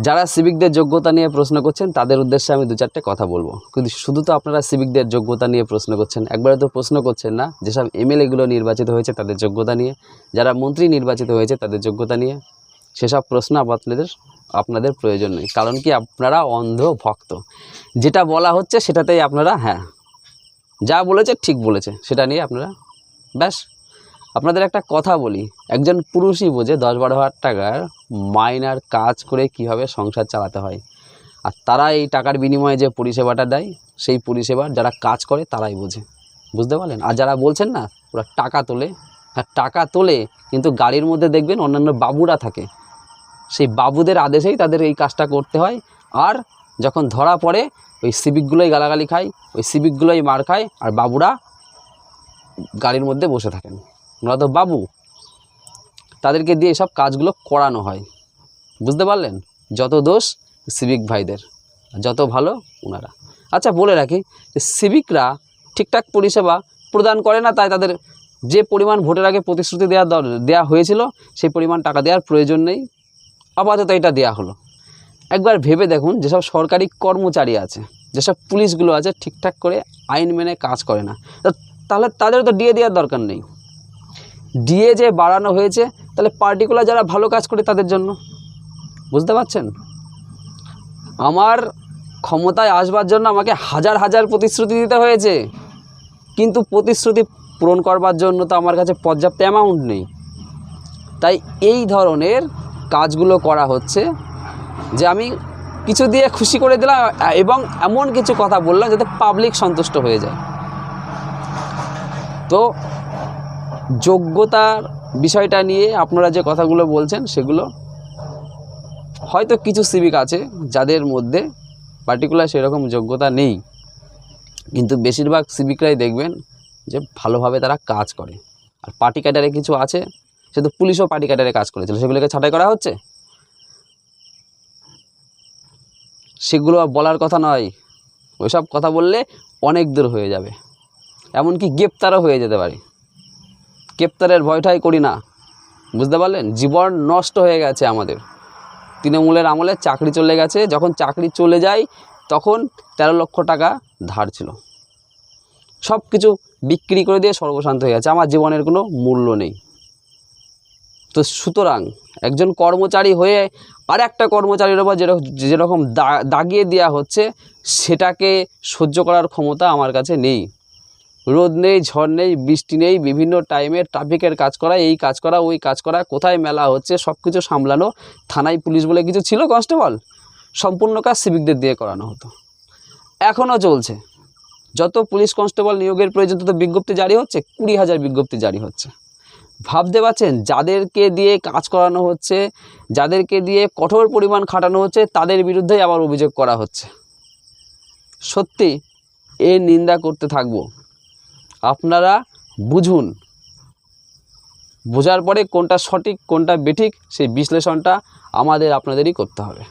যারা সিভিকদের যোগ্যতা নিয়ে প্রশ্ন করছেন তাদের উদ্দেশ্যে আমি দু চারটে কথা বলবো। কিন্তু শুধু তো আপনারা সিভিকদের যোগ্যতা নিয়ে প্রশ্ন করছেন, একবারে তো প্রশ্ন করছেন না যেসব এমএলএগুলো নির্বাচিত হয়েছে তাদের যোগ্যতা নিয়ে, যারা মন্ত্রী নির্বাচিত হয়েছে তাদের যোগ্যতা নিয়ে। সেসব প্রশ্ন আপনাদের প্রয়োজন নেই। কারণ কি, আপনারা অন্ধ ভক্ত। যেটা বলা হচ্ছে সেটাতেই আপনারা হ্যাঁ, যা বলেছে ঠিক বলেছে সেটা নিয়ে আপনারা ব্যাস। আপনাদের একটা কথা বলি, একজন পুরুষই বোঝে 10-12 হাজার টাকার মাইনার কাজ করে কীভাবে সংসার চালাতে হয়। আর তারা এই টাকার বিনিময়ে যে পরিষেবাটা দেয়, সেই পরিষেবা যারা কাজ করে তারাই বোঝে। বুঝতে পারলেন? আর যারা বলছেন না ওরা টাকা তোলে, হ্যাঁ টাকা তোলে, কিন্তু গাড়ির মধ্যে দেখবেন অন্যান্য বাবুরা থাকে, সেই বাবুদের আদেশেই তাদের এই কাজটা করতে হয়। আর যখন ধরা পড়ে ওই সিভিকগুলোই গালাগালি খায়, ওই সিভিকগুলোই মার খায়, আর বাবুরা গাড়ির মধ্যে বসে থাকেন। ওরা তো বাবু, তাদেরকে দিয়ে সব কাজগুলো করানো হয়। বুঝতে পারলেন? যত দোষ সিভিক ভাইদের, যত ভালো ওনারা। আচ্ছা বলে রাখি, সিভিকরা ঠিকঠাক পরিষেবা প্রদান করে না, তাই তাদের যে পরিমাণ ভোটের আগে প্রতিশ্রুতি দেওয়া হয়েছিল সেই পরিমাণ টাকা দেওয়ার প্রয়োজন নেই, আপাতত এটা দেওয়া হলো। একবার ভেবে দেখুন, যেসব সরকারি কর্মচারী আছে, যেসব পুলিশগুলো আছে ঠিকঠাক করে আইন মেনে কাজ করে না, তাহলে তাদের তো ডিএ দেওয়ার দরকার নেই। ডিএ যে বাড়ানো হয়েছে তাহলে পার্টিকুলার যারা ভালো কাজ করে তাদের জন্য। বুঝতে পারছেন? আমার ক্ষমতায় আসবার জন্য আমাকে হাজার হাজার প্রতিশ্রুতি দিতে হয়েছে, কিন্তু প্রতিশ্রুতি পূরণ করবার জন্য তো আমার কাছে পর্যাপ্ত অ্যামাউন্ট নেই। তাই এই ধরনের কাজগুলো করা হচ্ছে যে আমি কিছু দিয়ে খুশি করে দিলাম এবং এমন কিছু কথা বললাম যাতে পাবলিক সন্তুষ্ট হয়ে যায়। তো যোগ্যতার বিষয়টা নিয়ে আপনারা যে কথাগুলো বলছেন সেগুলো হয়তো কিছু সিভিক আছে যাদের মধ্যে পার্টিকুলার সেরকম যোগ্যতা নেই, কিন্তু বেশিরভাগ সিভিকরাই দেখবেন যে ভালোভাবে তারা কাজ করে। আর পার্টি ক্যাডারে কিছু আছে, সে তো পুলিশও পার্টি ক্যাডারে কাজ করেছিল, সেগুলোকে ছাঁটাই করা হচ্ছে। সেগুলো বলার কথা নয়, ওইসব কথা বললে অনেক দূর হয়ে যাবে, এমনকি গ্রেপ্তারও হয়ে যেতে পারে। গ্রেপ্তারের ভয়টাই করি না। বুঝতে পারলেন? জীবন নষ্ট হয়ে গেছে আমাদের। তৃণমূলের আমলে চাকরি চলে গেছে, যখন চাকরি চলে যায় তখন 13 লক্ষ টাকা ধার ছিল, সব কিছু বিক্রি করে দিয়ে সর্বশান্ত হয়ে গেছে, আমার জীবনের কোনো মূল্য নেই। তো সুতরাং একজন কর্মচারী হয়ে আর একটা কর্মচারীর ওপর যেরকম দাগিয়ে দেওয়া হচ্ছে, সেটাকে সহ্য করার ক্ষমতা আমার কাছে নেই। রোদ নেই, ঝড় নেই, বৃষ্টি নেই, বিভিন্ন টাইমে ট্রাফিকের কাজ করা, এই কাজ করা, ওই কাজ করা, কোথায় মেলা হচ্ছে সব কিছু সামলানো। থানায় পুলিশ বলে কিছু ছিল, কনস্টেবল, সম্পূর্ণ কাজ সিভিকদের দিয়ে করানো হতো। এখনও চলছে। যত পুলিশ কনস্টেবল নিয়োগের প্রয়োজন তত বিজ্ঞপ্তি জারি হচ্ছে, 20,000 বিজ্ঞপ্তি জারি হচ্ছে। ভাবতে পারছেন? যাদেরকে দিয়ে কাজ করানো হচ্ছে, যাদেরকে দিয়ে কঠোর পরিমাণ খাটানো হচ্ছে, তাদের বিরুদ্ধেই আবার অভিযোগ করা হচ্ছে। সত্যি এর নিন্দা করতে থাকবো। আপনারা বুঝুন, বোঝার পরে কোনটা সঠিক কোনটা বেঠিক সেই বিশ্লেষণটা আপনাদেরই করতে হবে।